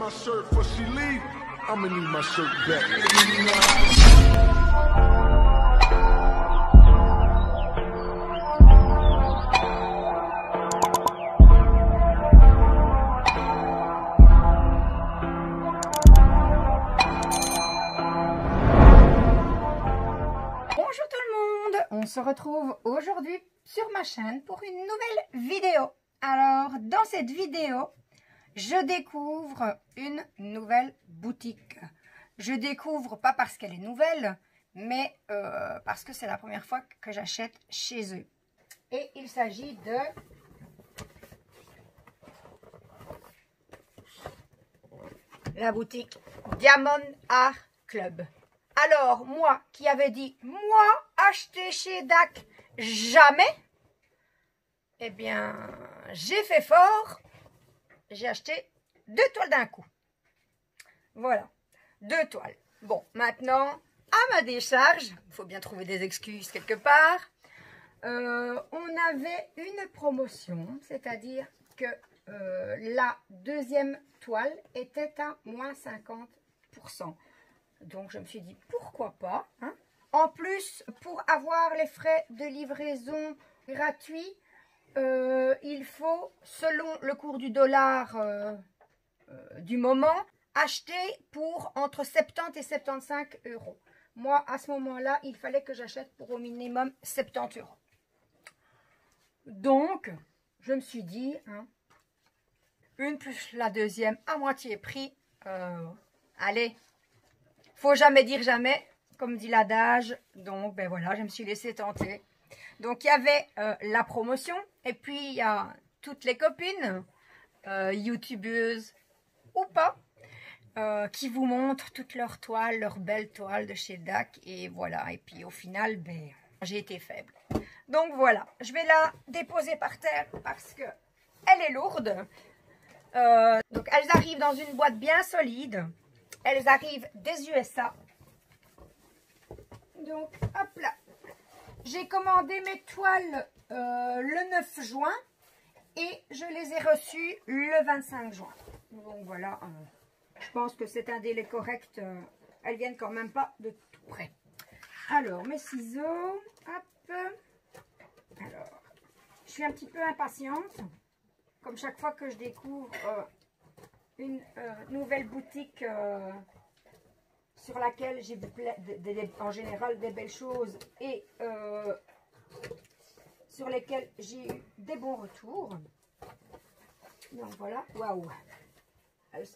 my shirt before she leave, I'ma need my shirt back. Bonjour tout le monde, on se retrouve aujourd'hui sur ma chaîne pour une nouvelle vidéo. Alors dans cette vidéo, je découvre une nouvelle boutique. Je découvre pas parce qu'elle est nouvelle, mais parce que c'est la première fois que j'achète chez eux. Et il s'agit de la boutique Diamond Art Club. Alors, moi qui avais dit, moi, acheter chez DAC, jamais, eh bien, j'ai fait fort. J'ai acheté 2 toiles d'un coup. Voilà, 2 toiles. Bon, maintenant, à ma décharge, il faut bien trouver des excuses quelque part. On avait une promotion, c'est-à-dire que la deuxième toile était à moins 50%. Donc, je me suis dit, pourquoi pas, hein? En plus, pour avoir les frais de livraison gratuits, il faut, selon le cours du dollar du moment, acheter pour entre 70 et 75 euros. Moi, à ce moment-là, il fallait que j'achète pour au minimum 70 euros. Donc, je me suis dit, hein, une plus la deuxième à moitié prix, allez, faut jamais dire jamais, comme dit l'adage. Donc, ben voilà, je me suis laissée tenter. Donc, il y avait la promotion. Et puis, il y a toutes les copines, youtubeuses ou pas, qui vous montrent toutes leurs toiles, leurs belles toiles de chez DAC. Et voilà. Et puis, au final, ben, j'ai été faible. Donc, voilà. Je vais la déposer par terre parce que elle est lourde. Donc, elles arrivent dans une boîte bien solide. Elles arrivent des USA. Donc, hop là. J'ai commandé mes toiles le 9 juin et je les ai reçues le 25 juin. Donc, voilà. Je pense que c'est un délai correct. Elles viennent quand même pas de tout près. Alors, mes ciseaux. Hop. Alors, je suis un petit peu impatiente. Comme chaque fois que je découvre une nouvelle boutique sur laquelle j'ai vu en général des belles choses et sur lesquelles j'ai eu des bons retours. Donc voilà, waouh!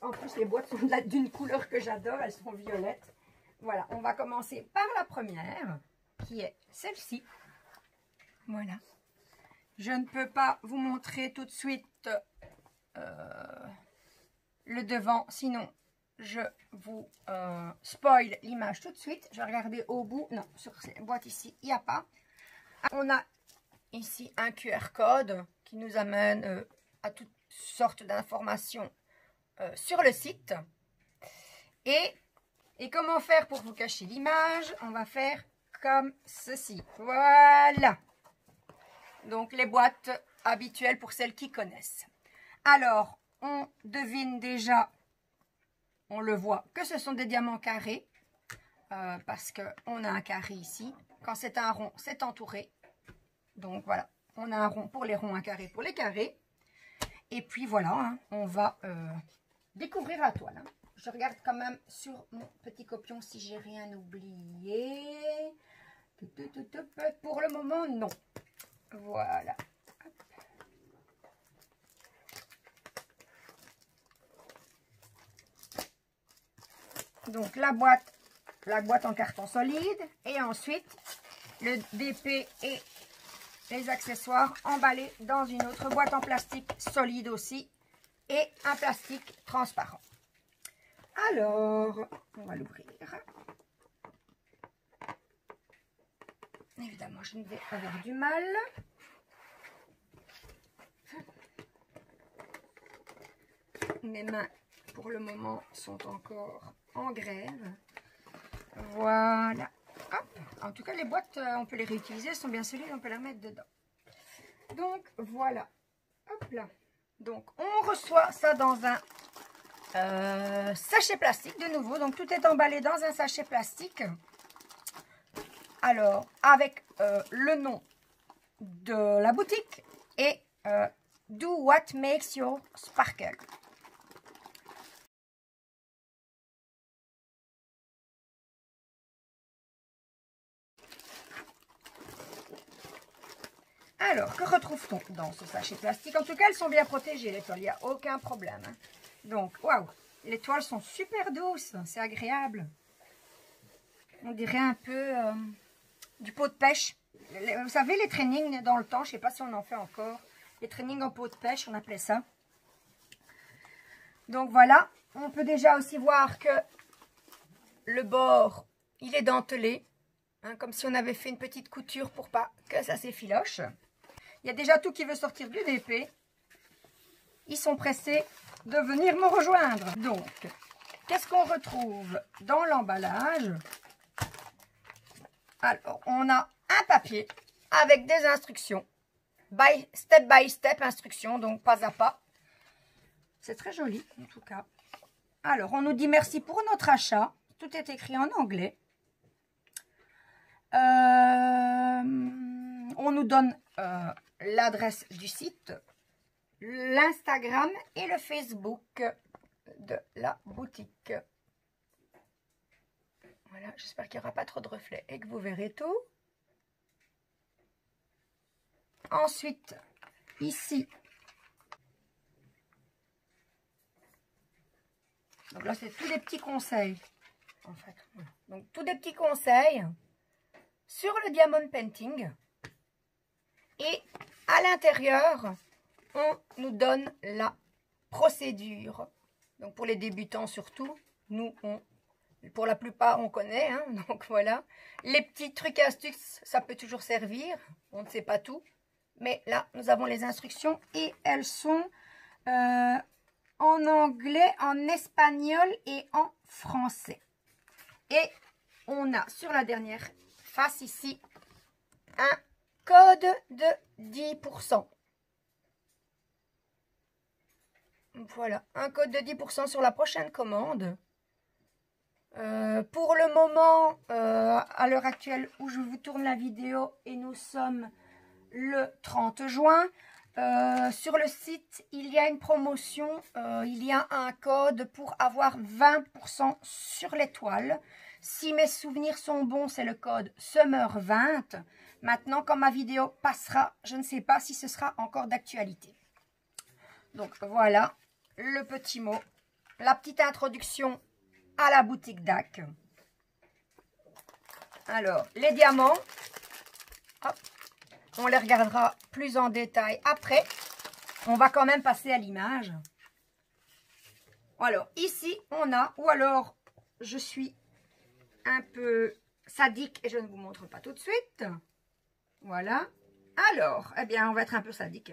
En plus, les boîtes sont d'une couleur que j'adore, elles sont violettes. Voilà, on va commencer par la première, qui est celle-ci. Voilà. Je ne peux pas vous montrer tout de suite le devant, sinon je vous spoil l'image tout de suite. Je vais regarder au bout. Non, sur cette boîte ici, il n'y a pas. On a ici un QR code qui nous amène à toutes sortes d'informations sur le site. Et comment faire pour vous cacher l'image? On va faire comme ceci. Voilà. Donc, les boîtes habituelles pour celles qui connaissent. Alors, on devine déjà, on le voit, que ce sont des diamants carrés. Parce qu'on a un carré ici. Quand c'est un rond, c'est entouré. Donc, voilà. On a un rond pour les ronds, un carré pour les carrés. Et puis, voilà, hein, on va découvrir la toile. Hein. Je regarde quand même sur mon petit copion si j'ai rien oublié. Pour le moment, non. Voilà. Donc la boîte en carton solide et ensuite le DP et les accessoires emballés dans une autre boîte en plastique solide aussi et un plastique transparent. Alors, on va l'ouvrir. Évidemment, je ne vais avoir du mal. Mes mains, pour le moment, sont encore en grève. Voilà. Hop. En tout cas, les boîtes, on peut les réutiliser. Elles sont bien solides, on peut les remettre dedans. Donc, voilà. Hop là. Donc, on reçoit ça dans un sachet plastique de nouveau. Donc tout est emballé dans un sachet plastique. Alors, avec le nom de la boutique et Do What Makes Your Sparkle. Alors, que retrouve-t-on dans ce sachet plastique? En tout cas, elles sont bien protégées, les toiles. Il n'y a aucun problème. Hein. Donc, waouh, les toiles sont super douces. C'est agréable. On dirait un peu du pot de pêche. Vous savez, les trainings dans le temps, je ne sais pas si on en fait encore. Les trainings en pot de pêche, on appelait ça. Donc, voilà. On peut déjà aussi voir que le bord, il est dentelé. Hein, comme si on avait fait une petite couture pour pas que ça s'effiloche. Il y a déjà tout qui veut sortir du DP. Ils sont pressés de venir me rejoindre. Donc, qu'est-ce qu'on retrouve dans l'emballage? Alors, on a un papier avec des instructions. Step by step instructions, donc pas à pas. C'est très joli, en tout cas. Alors, on nous dit merci pour notre achat. Tout est écrit en anglais. On nous donne l'adresse du site, l'Instagram et le Facebook de la boutique. Voilà, j'espère qu'il n'y aura pas trop de reflets et que vous verrez tout. Ensuite, ici, donc là c'est tous des petits conseils en fait. Donc tous des petits conseils sur le diamond painting. Et à l'intérieur, on nous donne la procédure. Donc pour les débutants surtout, nous, pour la plupart, on connaît. Hein, donc voilà. Les petits trucs et astuces, ça peut toujours servir. On ne sait pas tout. Mais là, nous avons les instructions et elles sont en anglais, en espagnol et en français. Et on a sur la dernière face ici un code de 10%. Voilà, un code de 10% sur la prochaine commande. Pour le moment, à l'heure actuelle où je vous tourne la vidéo, et nous sommes le 30 juin, sur le site, il y a une promotion, il y a un code pour avoir 20% sur les toiles. Si mes souvenirs sont bons, c'est le code SUMMER20. Maintenant, quand ma vidéo passera, je ne sais pas si ce sera encore d'actualité. Donc voilà le petit mot, la petite introduction à la boutique DAC. Alors, les diamants, hop, on les regardera plus en détail après. On va quand même passer à l'image. Alors, ici, on a, ou alors, je suis un peu sadique et je ne vous montre pas tout de suite. Voilà. Alors, eh bien, on va être un peu sadique.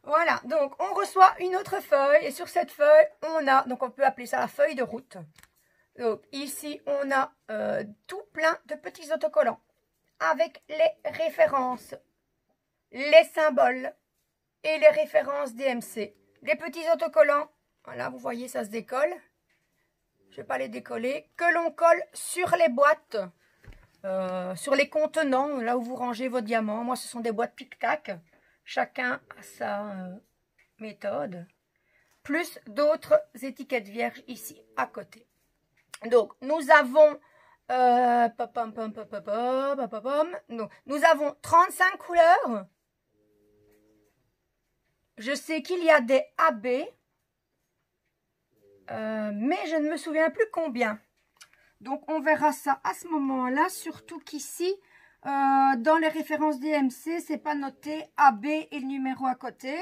Voilà, donc on reçoit une autre feuille et sur cette feuille, on a, donc on peut appeler ça la feuille de route. Donc ici, on a tout plein de petits autocollants avec les références, les symboles et les références DMC. Les petits autocollants, voilà, vous voyez, ça se décolle. Je ne vais pas les décoller. Que l'on colle sur les boîtes, sur les contenants, là où vous rangez vos diamants. Moi, ce sont des boîtes tic-tac. Chacun a sa méthode. Plus d'autres étiquettes vierges ici, à côté. Donc, nous avons... donc, nous avons 35 couleurs. Je sais qu'il y a des AB. Mais je ne me souviens plus combien. Donc, on verra ça à ce moment-là. Surtout qu'ici... dans les références DMC, c'est pas noté AB et le numéro à côté.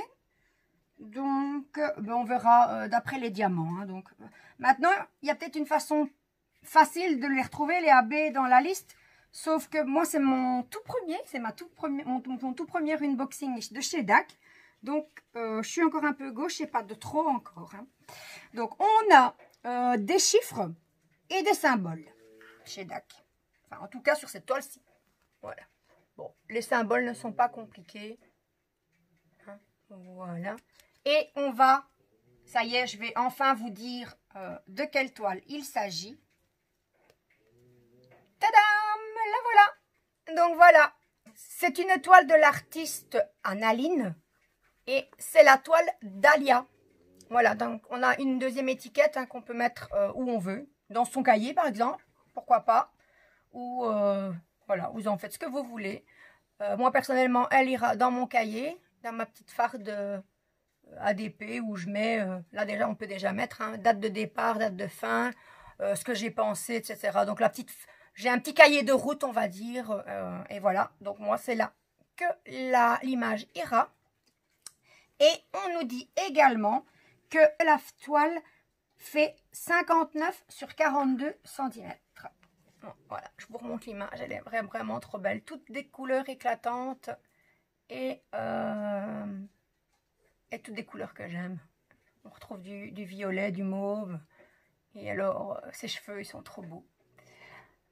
Donc, ben on verra d'après les diamants. Hein, donc, maintenant, il y a peut-être une façon facile de les retrouver, les AB dans la liste. Sauf que moi, c'est mon tout premier, c'est mon tout premier unboxing de chez DAC. Donc, je suis encore un peu gauche, c'est pas de trop encore. Hein. Donc, on a des chiffres et des symboles chez DAC. Enfin, en tout cas, sur cette toile-ci. Voilà. Bon, les symboles ne sont pas compliqués. Hein, voilà. Et on va Ça y est, je vais enfin vous dire de quelle toile il s'agit. Tadam! La voilà! Donc voilà, c'est une toile de l'artiste Annaline et c'est la toile Dahlia. Voilà, donc on a une deuxième étiquette qu'on peut mettre où on veut, dans son cahier par exemple, pourquoi pas, ou voilà, vous en faites ce que vous voulez. Moi personnellement, elle ira dans mon cahier, dans ma petite farde ADP où je mets, là déjà on peut déjà mettre date de départ, date de fin, ce que j'ai pensé, etc. Donc la petite, j'ai un petit cahier de route on va dire, et voilà, donc moi c'est là que l'image ira. Et on nous dit également que la toile fait 59 sur 42 cm. Voilà, je vous remonte l'image, elle est vraiment trop belle. Toutes des couleurs éclatantes et toutes des couleurs que j'aime. On retrouve du violet, du mauve. Et alors, ses cheveux, ils sont trop beaux.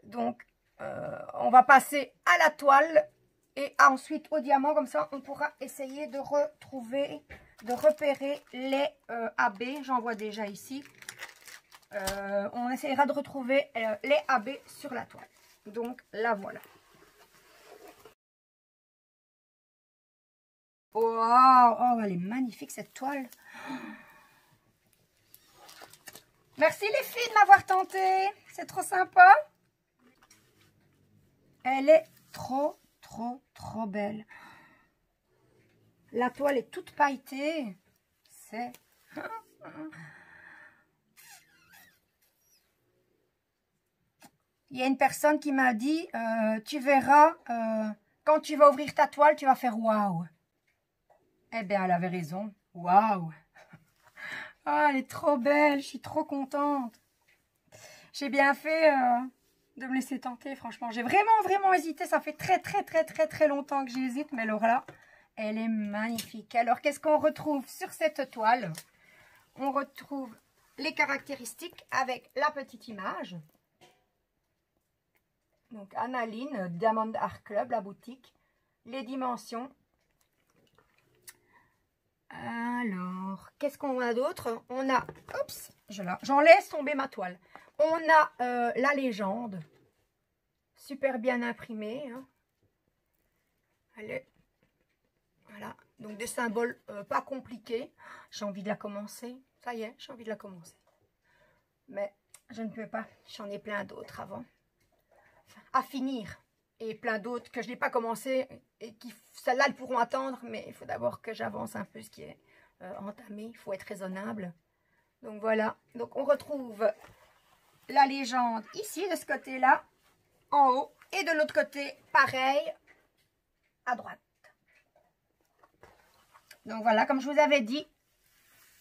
Donc, on va passer à la toile et ensuite au diamant. Comme ça, on pourra essayer de retrouver, de repérer les AB. J'en vois déjà ici. On essaiera de retrouver les AB sur la toile. Donc, la voilà. Wow, oh, elle est magnifique cette toile. Merci les filles de m'avoir tenté. C'est trop sympa. Elle est trop belle. La toile est toute pailletée. C'est... Il y a une personne qui m'a dit, tu verras, quand tu vas ouvrir ta toile, tu vas faire waouh. Eh bien, elle avait raison. Waouh. Ah, elle est trop belle. Je suis trop contente. J'ai bien fait de me laisser tenter, franchement. J'ai vraiment hésité. Ça fait très longtemps que j'hésite. Mais alors là, elle est magnifique. Alors, qu'est-ce qu'on retrouve sur cette toile? On retrouve les caractéristiques avec la petite image. Donc, Annaline, Diamond Art Club, la boutique. Les dimensions. Alors, qu'est-ce qu'on a d'autre? On a, oups, j'en laisse tomber ma toile. On a la légende, super bien imprimée. Elle est, voilà, donc des symboles pas compliqués. J'ai envie de la commencer, ça y est, j'ai envie de la commencer. Mais je ne peux pas, j'en ai plein d'autres avant. Enfin, à finir. Et plein d'autres que je n'ai pas commencé et qui, celles-là, elles pourront attendre. Mais il faut d'abord que j'avance un peu ce qui est entamé. Il faut être raisonnable. Donc voilà. Donc on retrouve la légende ici, de ce côté-là, en haut. Et de l'autre côté, pareil, à droite. Donc voilà, comme je vous avais dit,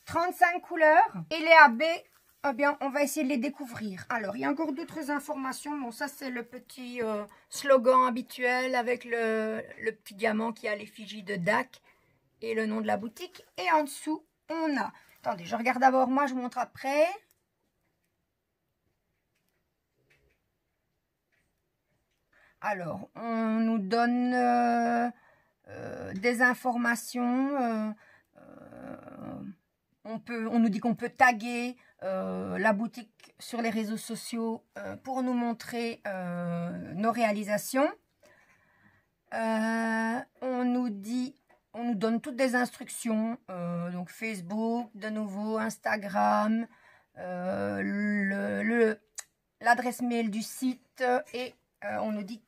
35 couleurs. Et les AB... Eh bien, on va essayer de les découvrir. Alors, il y a encore d'autres informations. Bon, ça, c'est le petit slogan habituel avec le petit diamant qui a l'effigie de DAC et le nom de la boutique. Et en dessous, on a... Attendez, je regarde d'abord moi, je vous montre après. Alors, on nous donne des informations. On nous dit qu'on peut taguer la boutique sur les réseaux sociaux pour nous montrer nos réalisations. On nous donne toutes des instructions, donc Facebook, de nouveau Instagram, l'adresse mail du site et on nous dit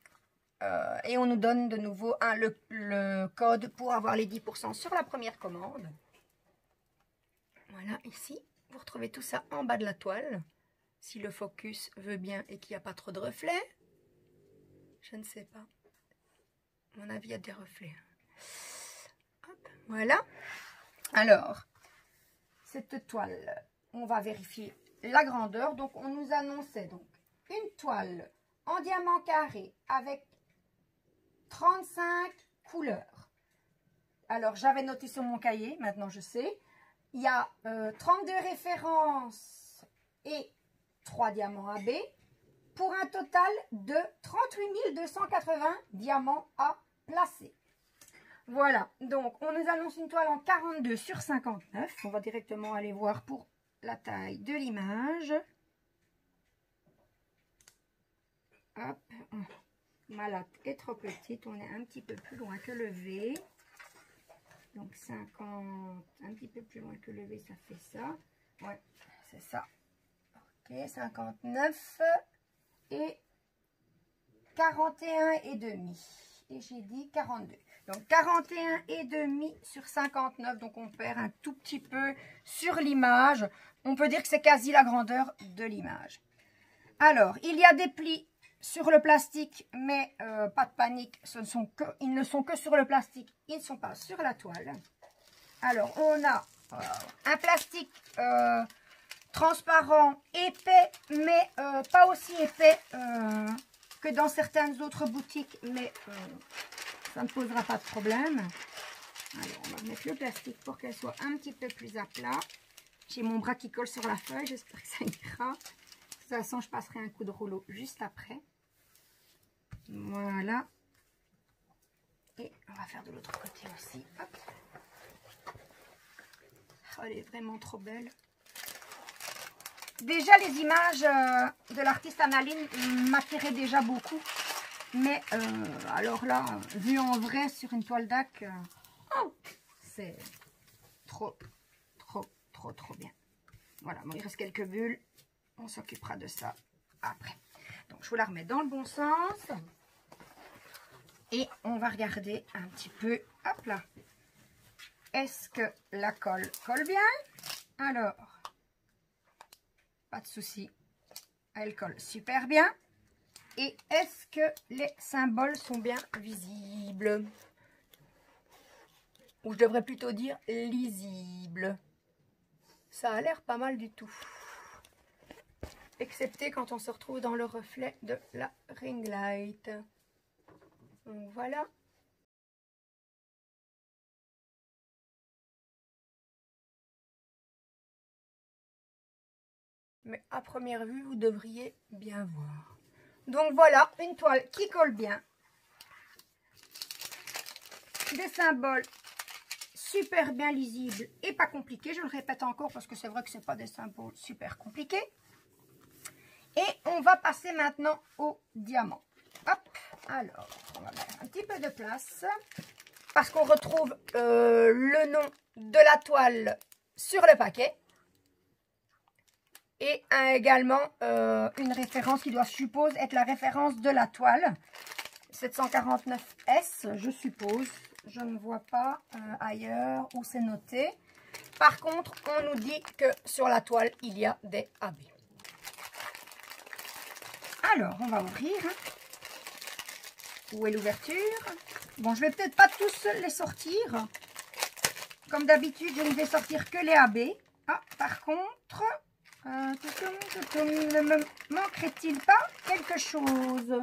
et on nous donne de nouveau le code pour avoir les 10% sur la première commande. Voilà, ici, vous retrouvez tout ça en bas de la toile. Si le focus veut bien et qu'il n'y a pas trop de reflets. Je ne sais pas. À mon avis, il y a des reflets. Hop, voilà. Alors, cette toile, on va vérifier la grandeur. Donc, on nous annonçait donc une toile en diamant carré avec 35 couleurs. Alors, j'avais noté sur mon cahier, maintenant je sais. Il y a 32 références et 3 diamants AB pour un total de 38 280 diamants à placer. Voilà, donc on nous annonce une toile en 42 sur 59. On va directement aller voir pour la taille de l'image. Hop, ma latte est trop petite, on est un petit peu plus loin que le V. Donc 50, un petit peu plus loin que le V, ça fait ça. Ouais, c'est ça. Ok, 59 et 41 et demi. Et j'ai dit 42. Donc 41 et demi sur 59. Donc on perd un tout petit peu sur l'image. On peut dire que c'est quasi la grandeur de l'image. Alors, il y a des plis sur le plastique, mais pas de panique. Ils ne sont que sur le plastique. Ils ne sont pas sur la toile. Alors, on a un plastique transparent, épais, mais pas aussi épais que dans certaines autres boutiques, mais ça ne posera pas de problème. Alors, on va mettre le plastique pour qu'elle soit un petit peu plus à plat. J'ai mon bras qui colle sur la feuille, j'espère que ça ira. De toute façon, je passerai un coup de rouleau juste après. Voilà. Et on va faire de l'autre côté aussi. Hop. Oh, elle est vraiment trop belle. Déjà, les images de l'artiste Annaline m'attiraient déjà beaucoup. Mais alors là, vu en vrai sur une toile d'Ac, c'est trop bien. Voilà, bon, il reste quelques bulles. On s'occupera de ça après. Donc, je vous la remets dans le bon sens. Et on va regarder un petit peu. Hop là. Est-ce que la colle colle bien? Alors, pas de souci. Elle colle super bien. Et est-ce que les symboles sont bien visibles? Ou je devrais plutôt dire lisibles. Ça a l'air pas mal du tout. Excepté quand on se retrouve dans le reflet de la ring light. Donc voilà. Mais à première vue, vous devriez bien voir. Donc voilà, une toile qui colle bien. Des symboles super bien lisibles et pas compliqués. Je le répète encore parce que c'est vrai que ce n'est pas des symboles super compliqués. Et on va passer maintenant au diamant. Hop, alors, on va mettre un petit peu de place. Parce qu'on retrouve le nom de la toile sur le paquet. Et également une référence qui doit, je suppose, être la référence de la toile. 749S, je suppose. Je ne vois pas ailleurs où c'est noté. Par contre, on nous dit que sur la toile, il y a des AB. Alors, on va ouvrir. Où est l'ouverture? Bon, je vais peut-être pas tous les sortir. Comme d'habitude, je ne vais sortir que les AB. Ah, par contre, ne me manquerait-il pas quelque chose?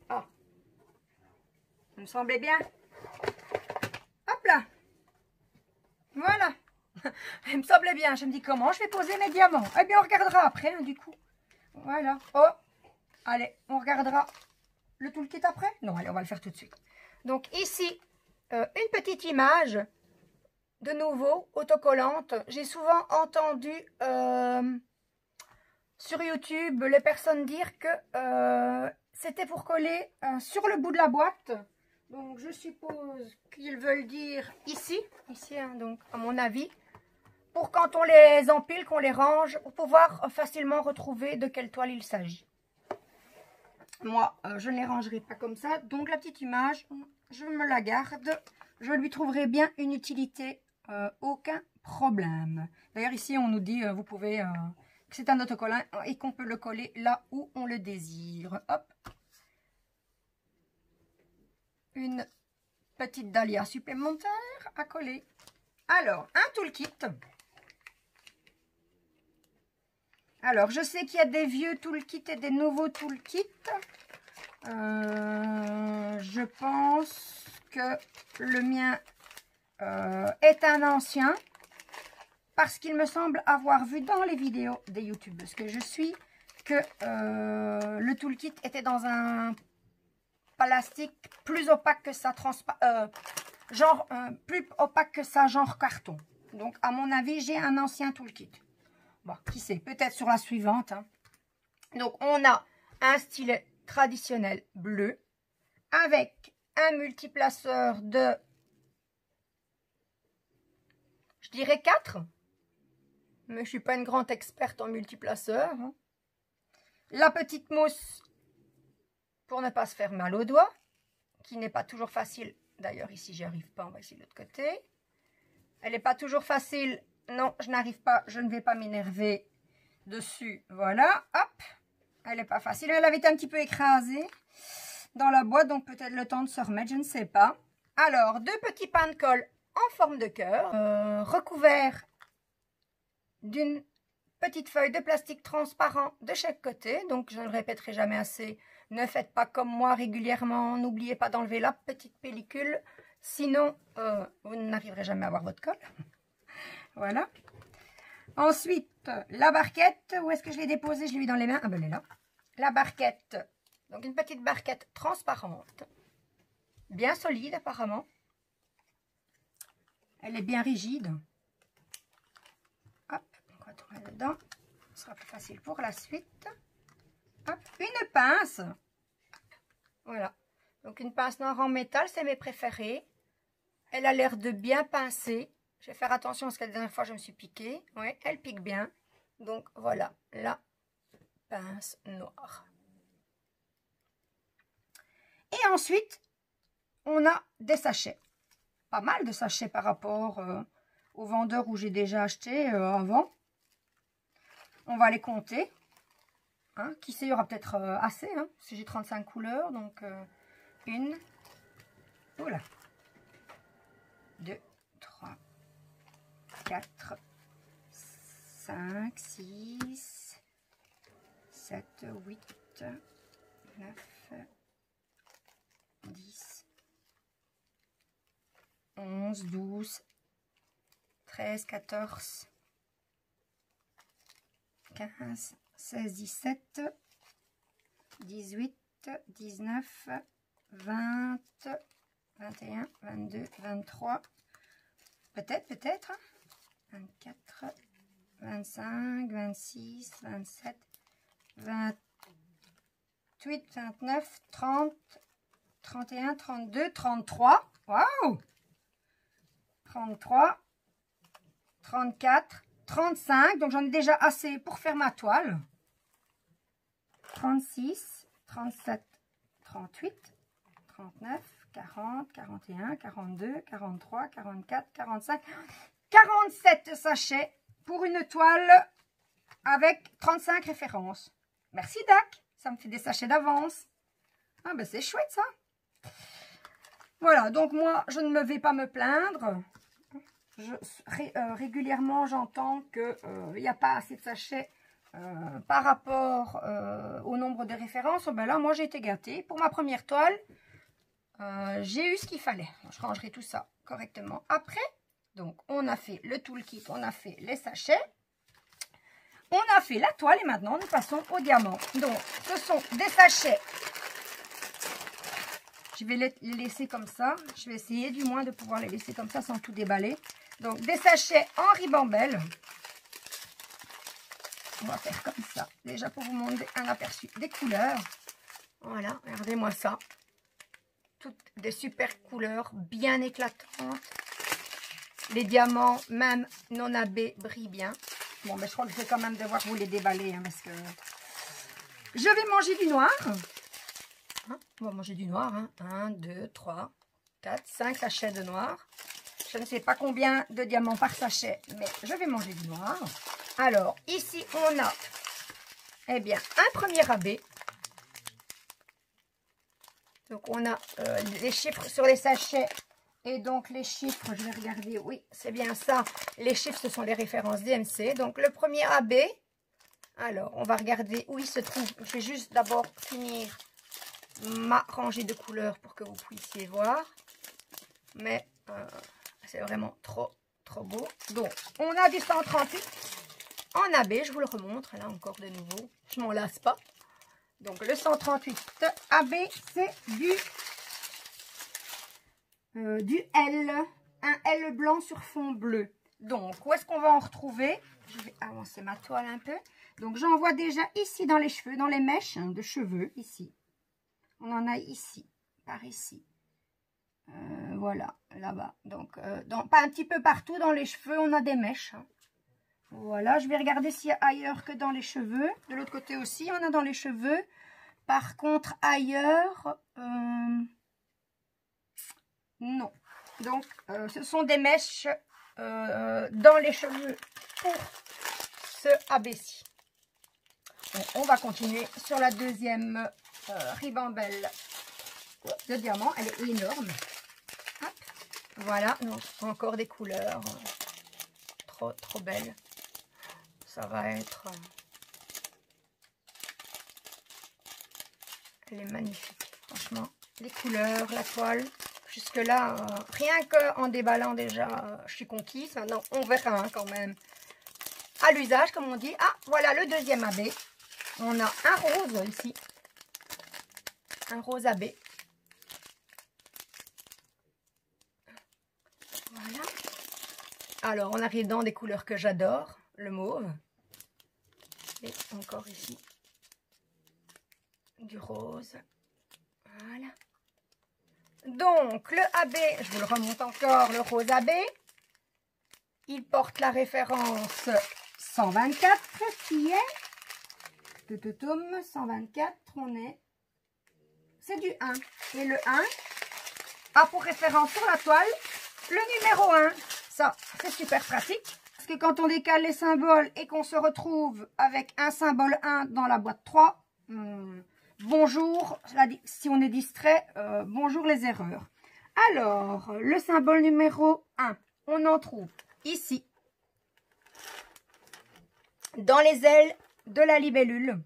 Ah, ça me semblait bien. Hop là. Voilà. Il me semblait bien. Je me dis comment je vais poser mes diamants. Eh bien, on regardera après, hein, du coup. Voilà. Oh, allez, on regardera le toolkit après. Non, allez, on va le faire tout de suite. Donc ici, une petite image, de nouveau, autocollante. J'ai souvent entendu sur YouTube les personnes dire que c'était pour coller sur le bout de la boîte. Donc je suppose qu'ils veulent dire ici, hein, donc à mon avis, pour quand on les empile, qu'on les range, pour pouvoir facilement retrouver de quelle toile il s'agit. Moi, je ne les rangerai pas comme ça. Donc, la petite image, je me la garde. Je lui trouverai bien une utilité. Aucun problème. D'ailleurs, ici, on nous dit, vous pouvez, que c'est un autocollant et qu'on peut le coller là où on le désire. Hop. Une petite dahlia supplémentaire à coller. Alors, un toolkit. Alors, je sais qu'il y a des vieux toolkits et des nouveaux toolkits. Je pense que le mien est un ancien. Parce qu'il me semble avoir vu dans les vidéos des youtubeuses que je suis que le toolkit était dans un plastique plus opaque que ça, plus opaque que ça, genre carton. Donc, à mon avis, j'ai un ancien toolkit. Bon, qui sait, peut-être sur la suivante. Hein. Donc, on a un stylet traditionnel bleu avec un multiplaceur de, je dirais 4. Mais je ne suis pas une grande experte en multiplaceur. Hein. La petite mousse pour ne pas se faire mal aux doigts, qui n'est pas toujours facile. D'ailleurs, ici, j'y arrive pas. On va essayer de l'autre côté. Elle n'est pas toujours facile. Non, je n'arrive pas. Je ne vais pas m'énerver dessus. Voilà. Hop. Elle n'est pas facile. Elle avait été un petit peu écrasée dans la boîte. Donc, peut-être le temps de se remettre. Je ne sais pas. Alors, 2 petits pains de colle en forme de cœur. Recouverts d'une petite feuille de plastique transparent de chaque côté. Donc, je ne le répéterai jamais assez. Ne faites pas comme moi régulièrement. N'oubliez pas d'enlever la petite pellicule. Sinon, vous n'arriverez jamais à avoir votre colle. Voilà. Ensuite, la barquette. Où est-ce que je l'ai déposée? Je l'ai eu dans les mains. Ah ben elle est là. La barquette. Donc, une petite barquette transparente. Bien solide apparemment. Elle est bien rigide. Hop, on va tourner dedans. Ce sera plus facile pour la suite. Hop, une pince. Voilà. Donc, une pince noire en métal, c'est mes préférés. Elle a l'air de bien pincer. Je vais faire attention parce que la dernière fois, je me suis piquée. Oui, elle pique bien. Donc, voilà, la pince noire. Et ensuite, on a des sachets. Pas mal de sachets par rapport aux vendeurs où j'ai déjà acheté avant. On va les compter. Hein, qui sait, il y aura peut-être assez. Hein, si j'ai 35 couleurs. Donc, 1. Oula. 2, 3, 4, 5, 6, 7, 8, 9, 10, 11, 12, 13, 14, 15, 16, 17, 18, 19, 20, 21, 22, 23, peut-être, 24, 25, 26, 27, 28, 29, 30, 31, 32, 33, waouh, 33, 34, 35, donc j'en ai déjà assez pour faire ma toile, 36, 37, 38, 39, 40, 41, 42, 43, 44, 45, 47 sachets pour une toile avec 35 références. Merci Dac, ça me fait des sachets d'avance. Ah ben c'est chouette ça. Voilà, donc moi je ne vais pas me plaindre. Régulièrement j'entends qu'il n'y a pas assez de sachets par rapport au nombre de références. Ben là moi j'ai été gâtée. Pour ma première toile, j'ai eu ce qu'il fallait. Je rangerai tout ça correctement après. Donc, on a fait le toolkit, on a fait les sachets, on a fait la toile et maintenant, nous passons au diamant. Donc, ce sont des sachets. Je vais les laisser comme ça. Je vais essayer du moins de pouvoir les laisser comme ça sans tout déballer. Donc, des sachets en ribambelle. On va faire comme ça. Déjà pour vous montrer un aperçu des couleurs. Voilà, regardez-moi ça. Toutes des super couleurs, bien éclatantes. Les diamants, même non abbés, brillent bien. Bon, mais je crois que je vais quand même devoir vous les déballer. Hein, parce que je vais manger du noir. Hein, on va manger du noir. Hein. 1, 2, 3, 4, 5 sachets de noir. Je ne sais pas combien de diamants par sachet, mais je vais manger du noir. Alors, ici, on a eh bien, un premier abbé. Donc, on a les chiffres sur les sachets. Et donc, les chiffres, je vais regarder. Oui, c'est bien ça. Les chiffres, ce sont les références DMC. Donc, le premier AB. Alors, on va regarder où il se trouve. Je vais juste d'abord finir ma rangée de couleurs pour que vous puissiez voir. Mais c'est vraiment trop beau. Donc, on a du 138 en AB. Je vous le remontre. Là, encore de nouveau. Je m'en lasse pas. Donc le 138 AB, c'est du L, un L blanc sur fond bleu. Donc, où est-ce qu'on va en retrouver? Je vais avancer ma toile un peu. Donc, j'en vois déjà ici dans les cheveux, dans les mèches de cheveux, ici. On en a ici, par ici. Voilà, là-bas. Donc, pas un petit peu partout dans les cheveux, on a des mèches. Hein. Voilà, je vais regarder s'il y a ailleurs que dans les cheveux. De l'autre côté aussi, on a dans les cheveux. Par contre, ailleurs, non. Donc, ce sont des mèches dans les cheveux pour ce ABC. On va continuer sur la deuxième ribambelle de diamant. Elle est énorme. Hop. Voilà, donc, encore des couleurs trop belles. Ça va être... Elle est magnifique, franchement. Les couleurs, la toile. Jusque-là, rien qu'en déballant déjà, je suis conquise. Maintenant, on verra hein, quand même à l'usage, comme on dit. Ah, voilà le deuxième AB. On a un rose ici. Un rose AB. Voilà. Alors, on arrive dans des couleurs que j'adore. Le mauve. Et encore ici. Du rose. Voilà. Donc, le AB, je vous le remonte encore, le rose AB. Il porte la référence 124 qui est... 124, on est... C'est du 1. Et le 1 a pour référence sur la toile le numéro 1. Ça, c'est super pratique. Parce que quand on décale les symboles et qu'on se retrouve avec un symbole 1 dans la boîte 3... bonjour, si on est distrait, bonjour les erreurs. Alors, le symbole numéro 1, on en trouve ici, dans les ailes de la libellule.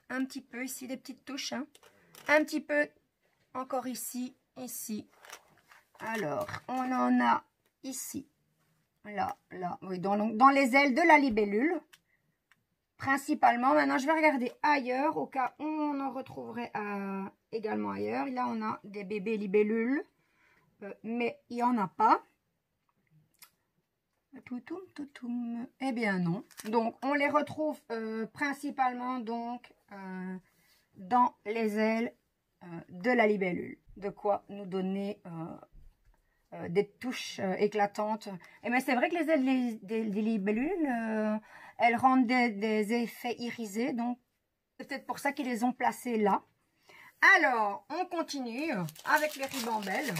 Un petit peu ici, des petites touches. Hein. Un petit peu encore ici, ici. Alors, on en a ici, là, oui, dans les ailes de la libellule. Principalement, maintenant je vais regarder ailleurs, au cas où on en retrouverait également ailleurs. Là, on a des bébés libellules, mais il n'y en a pas. Eh bien non. Donc, on les retrouve principalement donc dans les ailes de la libellule. De quoi nous donner des touches éclatantes. Et mais c'est vrai que les ailes des libellules, elles rendent des effets irisés, donc c'est peut-être pour ça qu'ils les ont placées là. Alors, on continue avec les ribambelles.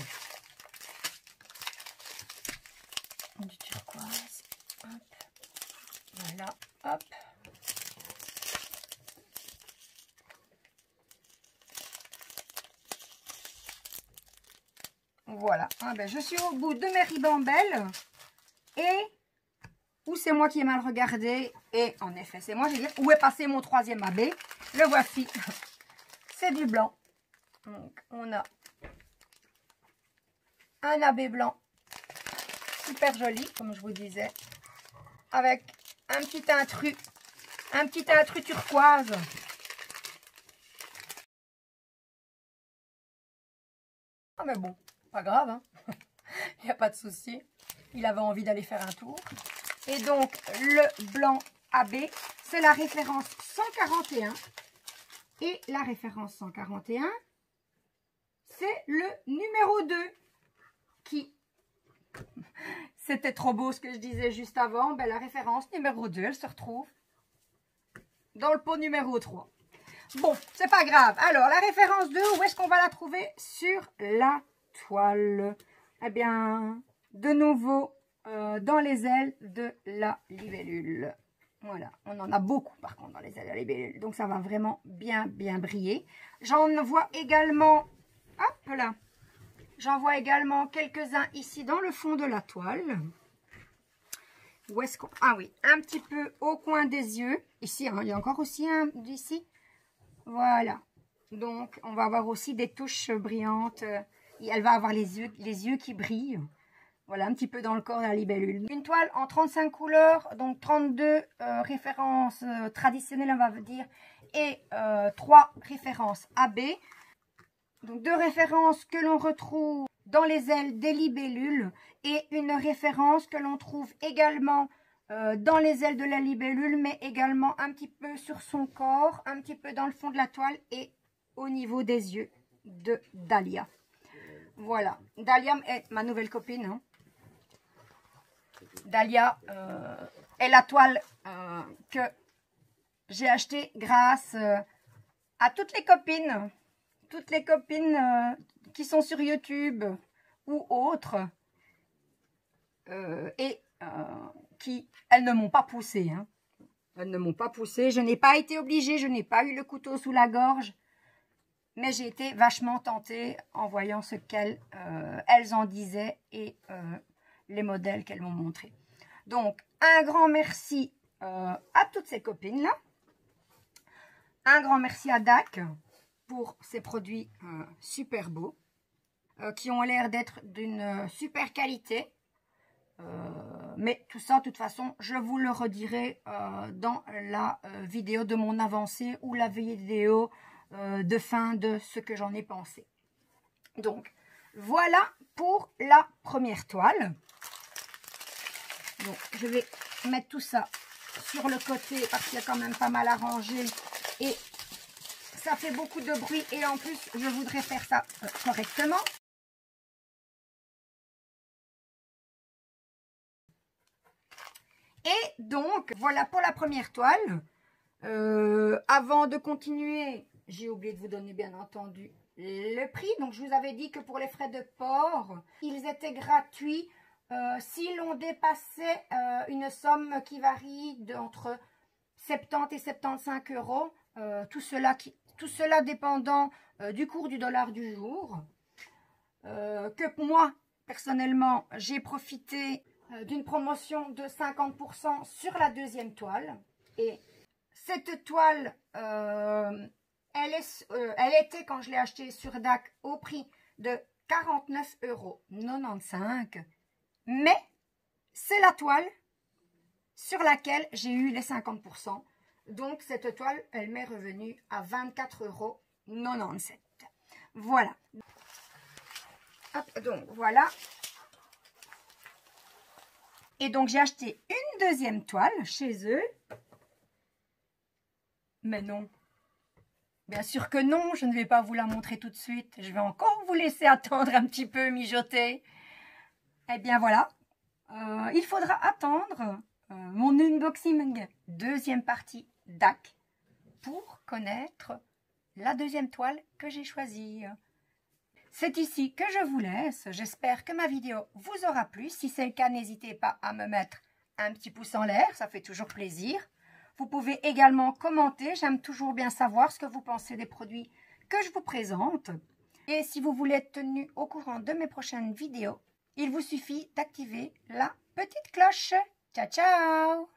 Du turquoise. Hop. Voilà, hop. Voilà, ah ben, je suis au bout de mes ribambelles et ou c'est moi qui ai mal regardé et en effet c'est moi, je vais dire où est passé mon troisième AB. Le voici, c'est du blanc. Donc on a un AB blanc super joli comme je vous disais avec un petit intrus turquoise. Ah mais bon. Pas grave, hein. Il n'y a pas de souci. Il avait envie d'aller faire un tour. Et donc, le blanc AB, c'est la référence 141. Et la référence 141, c'est le numéro 2. Qui, c'était trop beau ce que je disais juste avant. Ben, la référence numéro 2, elle se retrouve dans le pot numéro 3. Bon, c'est pas grave. Alors, la référence 2, où est-ce qu'on va la trouver? Sur la toile. Eh bien, de nouveau, dans les ailes de la libellule. Voilà, on en a beaucoup par contre dans les ailes de la libellule. Donc, ça va vraiment bien briller. J'en vois également, hop là, j'en vois également quelques-uns ici dans le fond de la toile. Où est-ce qu'on... Ah oui, un petit peu au coin des yeux. Ici, hein, il y a encore aussi un d'ici. Voilà. Donc, on va avoir aussi des touches brillantes. Elle va avoir les yeux qui brillent. Voilà, un petit peu dans le corps de la libellule. Une toile en 35 couleurs, donc 32 références traditionnelles, on va dire, et 3 références AB. Donc 2 références que l'on retrouve dans les ailes des libellules et une référence que l'on trouve également dans les ailes de la libellule, mais également un petit peu sur son corps, un petit peu dans le fond de la toile et au niveau des yeux de Dahlia. Voilà, Dahlia est ma nouvelle copine. Hein. Dahlia est la toile que j'ai achetée grâce à toutes les copines qui sont sur YouTube ou autres qui, elles ne m'ont pas poussée. Hein. Elles ne m'ont pas poussée. Je n'ai pas été obligée, je n'ai pas eu le couteau sous la gorge. Mais j'ai été vachement tentée en voyant ce qu'elles en disaient et les modèles qu'elles m'ont montrés. Donc, un grand merci à toutes ces copines-là. Un grand merci à DAC pour ces produits super beaux, qui ont l'air d'être d'une super qualité. Mais tout ça, de toute façon, je vous le redirai dans la vidéo de mon avancée ou la vidéo de fin de ce que j'en ai pensé. Donc, voilà pour la première toile. Donc, je vais mettre tout ça sur le côté parce qu'il y a quand même pas mal à ranger et ça fait beaucoup de bruit et en plus, je voudrais faire ça correctement. Et donc, voilà pour la première toile. Avant de continuer, j'ai oublié de vous donner bien entendu le prix. Donc, je vous avais dit que pour les frais de port, ils étaient gratuits si l'on dépassait une somme qui varie entre 70 et 75 euros. Tout cela dépendant du cours du dollar du jour. Que pour moi, personnellement, j'ai profité d'une promotion de 50% sur la deuxième toile. Et cette toile, elle était, quand je l'ai achetée sur DAC, au prix de 49,95 €. Mais c'est la toile sur laquelle j'ai eu les 50%. Donc, cette toile, elle m'est revenue à 24,97 €. Voilà. Hop, donc, voilà. Et donc, j'ai acheté une deuxième toile chez eux. Mais non. Bien sûr que non, je ne vais pas vous la montrer tout de suite. Je vais encore vous laisser attendre un petit peu, mijoter. Eh bien, voilà. Il faudra attendre mon unboxing deuxième partie DAC pour connaître la deuxième toile que j'ai choisie. C'est ici que je vous laisse. J'espère que ma vidéo vous aura plu. Si c'est le cas, n'hésitez pas à me mettre un petit pouce en l'air. Ça fait toujours plaisir. Vous pouvez également commenter. J'aime toujours bien savoir ce que vous pensez des produits que je vous présente. Et si vous voulez être tenu au courant de mes prochaines vidéos, il vous suffit d'activer la petite cloche. Ciao, ciao!